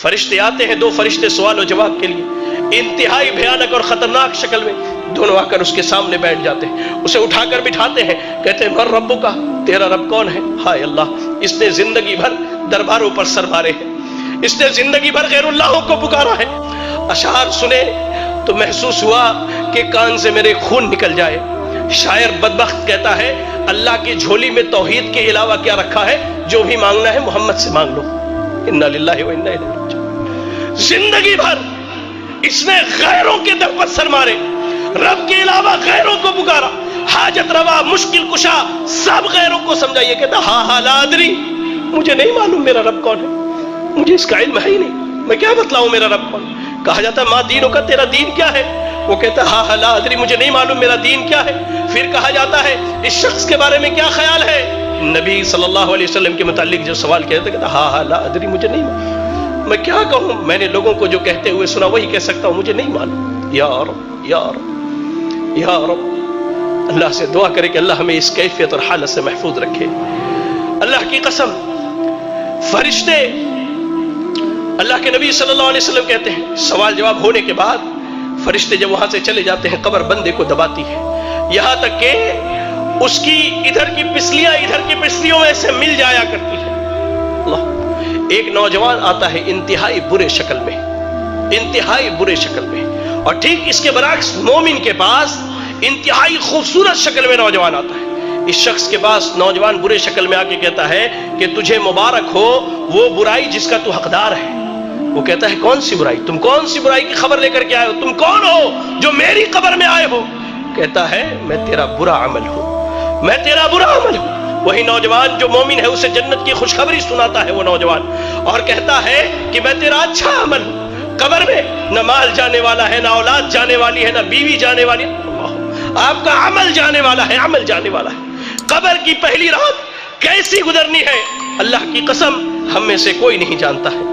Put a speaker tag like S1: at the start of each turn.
S1: فرشتے آتے ہیں، 2 فرشتے سوال و جواب کے لیے انتہائی بھیانک اور خطرناک شکل میں، دونوں آ کر اس کے سامنے بیٹھ جاتے ہیں، اسے اٹھا کر بٹھاتے ہیں، کہتے ہیں من ربک، تیرا رب کون ہے؟ ہائے اللہ، اس نے زندگی بھر درباروں پر سر مارے ہیں، اس نے زندگی بھر غیر اللہوں کو پکارا ہے، اشعار سنے تو محسوس ہوا کہ کان سے میرے خون نکل جائے۔ شاعر بدبخت کہتا ہے اللہ کی جھولی میں توحید کے علاوہ کیا رکھا ہے؟ جو بھی مانگنا ہے محمد سے مانگ لو۔ انا للہ و انا الیہ راجعون۔ زندگی بھر اس نے غیروں کے در پر سر مارے، رب کے علاوہ غیروں کو پکارا، حاجت روا، مشکل کشا سب غیروں کو سمجھا۔ یہ کہتا ہاں لا ادری، مجھے نہیں معلوم میرا رب کون ہے، مجھے اس کا علم ہے ہی نہیں، میں کیا بتلاؤں میرا رب کون۔ کہا جاتا ہے ما دینوں کا، تیرا دین کیا ہے؟ وہ کہتا ہے ہاں لا ادری، مجھے نہیں معلوم میرا دین کیا ہے۔ پھر کہا جاتا ہے اس شخص کے بارے میں کیا خیال ہے؟ نبی صلی اللہ علیہ وسلم کے متعلق جو سوال کیا تھا، کہتا ہاں لا ادری، مجھے نہیں معلوم، میں کیا کہوں، میں نے لوگوں کو جو کہتے ہوئے سنا وہی کہہ سکتا ہوں، مجھے نہیں معلوم۔ یا رب یا رب یا رب، اللہ سے دعا کرے کہ اللہ ہمیں اس کیفیت اور حالت سے محفوظ رکھے۔ اللہ کی قسم، فرشتے اللہ کے نبی صلی اللہ علیہ وسلم کہتے ہیں سوال جواب ہونے کے بعد فرشتے جب وہاں سے چلے جاتے ہیں، قبر بندے کو دباتی ہے، یہاں تک کہ اس کی ادھر کی پسلیاں ادھر کی پسلیوں میں سے مل جایا کرتی ہے۔ اللہ، ایک نوجوان آتا ہے انتہائی برے شکل میں، انتہائی برے شکل میں، اور ٹھیک اس کے برعکس مومن کے پاس انتہائی خوبصورت شکل میں نوجوان آتا ہے۔ اس شخص کے پاس نوجوان برے شکل میں آ کے کہتا ہے کہ تجھے مبارک ہو وہ برائی جس کا تو حقدار ہے۔ وہ کہتا ہے کون سی برائی؟ تم کون سی برائی کی خبر لے کر کے آئے ہو؟ تم کون ہو جو میری قبر میں آئے ہو؟ کہتا ہے میں تیرا برا عمل ہوں، میں تیرا برا عمل ہوں۔ وہی نوجوان جو مومن ہے اسے جنت کی خوشخبری سناتا ہے وہ نوجوان، اور کہتا ہے کہ میں تیرا اچھا عمل ہوں۔ قبر میں نہ مال جانے والا ہے، نہ اولاد جانے والی ہے، نہ بیوی جانے والی ہے، آپ کا عمل جانے والا ہے، عمل جانے والا ہے۔ قبر کی پہلی رات کیسی گزرنی ہے اللہ کی قسم ہم میں سے کوئی نہیں جانتا ہے۔